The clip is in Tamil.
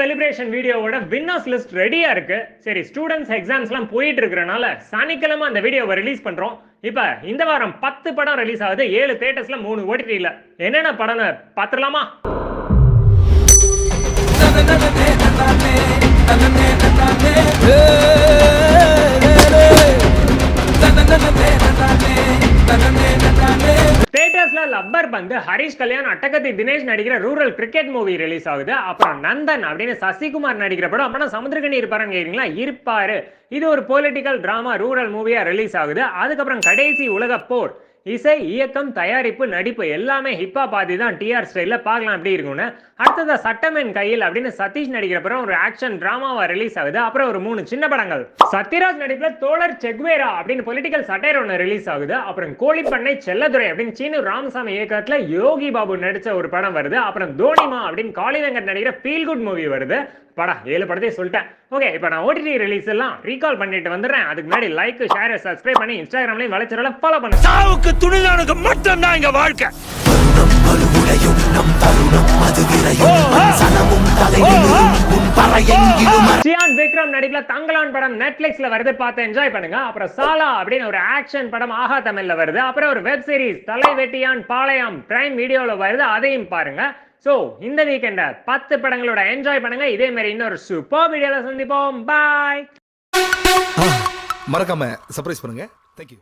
செலிப்ரேஷன் வீடியோவோட வின்னர்ஸ் லிஸ்ட் ரெடியா இருக்கு. சரி, ஸ்டூடெண்ட்ஸ் எக்ஸாம்ஸ்லாம் போயிட்டு இருக்கறனால சனிக்கிழமை அந்த வீடியோவை ரிலீஸ் பண்றோம். இப்ப இந்த வாரம் 10 படம் ரிலீஸ் ஆகுது. 7 தியேட்டர்ஸ்ல 3 ஓடிடில. என்னென்ன படம்னு பாத்துடலாமா? தியேட்டர்ஸ்ல லப்பர் பந்து, ஹரிஷ் கல்யாண், அட்டகத்தி தினேஷ் நடிக்கிற ரூரல் கிரிக்கெட் மூவி ரிலீஸ் ஆகுது. அப்புறம் நந்தன் அப்படின்னு சசிகுமார் நடிக்கிற படம். அப்பனா சமுத்திரகனி இருப்பாருன்னு கேக்குறீங்களா? இருப்பாரு. இது ஒரு பொலிட்டிக்கல் டிராமா ரூரல் மூவியா ரிலீஸ் ஆகுது. அதுக்கப்புறம் கடைசி உலக போர், இசை, இயக்கம், தயாரிப்பு, நடிப்பு எல்லாமே ஹிப்பா பாதி தான். டிஆர் ஸ்டைல்ல பார்க்கலாம் எப்படி இருக்கும்னு. அடுத்தது சட்டமேன் கையில் அப்படின்னு சதீஷ் நடிக்கிற படம் ஒரு ஆக்ஷன் டிராமாவா ரிலீஸ் ஆகுது. அப்புறம் ஒரு 3 சின்ன படங்கள். சத்யராஜ் நடிப்புல தோழர் செக்வேரா அப்படின்னு பொலிட்டிக்கல் சட்டையர் ஒன்று ரிலீஸ் ஆகுது. அப்புறம் கோழிப்பண்ணை செல்லதுரை அப்படின்னு சீனு ராமசாமி இயக்கத்துல யோகி பாபு நடிச்ச ஒரு படம் வருது. அப்புறம் தோனிமா அப்படின்னு காளி வெங்கட் நடிக்கிற ஃபீல் குட் மூவி வருது. படா 7 படத்தையும் சொல்லிட்டேன். ஓகே, இப்போ நான் ஓடிடி ரிலீஸ் எல்லாம் ரீகால் பண்ணிட்டு வந்துடுறேன். அதுக்கு முன்னாடி லைக், ஷேர், சப்ஸ்கிரைப் பண்ணி இன்ஸ்டாகிராம்லயும் வலைச்சரல ஃபாலோ பண்ணுங்க. சாவுக்கு துணிதானுக்கு மட்டும் தான் இங்க வாழ்க்கை. சியான் விக்ரம் நடிப்புல தங்கலான் படம் நெட்ஃபிளிக்ஸ்ல வருது, பார்த்து என்ஜாய் பண்ணுங்க. அப்புறம் சாலா அப்படின்னு ஒரு ஆக்ஷன் படம் ஆஹா தமிழ்ல வருது. அப்புறம் ஒரு வெப் சீரிஸ் தலை வெட்டியான் பாளையம் பிரைம் வீடியோல வருது, அதையும் பாருங்க. சோ இந்த வீக்கெண்ட 10 படங்களோட என்ஜாய் பண்ணுங்க. இதே மாதிரி இன்னொரு சூப்பர் வீடியோல சந்திப்போம். பாய். மறக்காம சர்ப்ரைஸ் பண்ணுங்க. Thank you.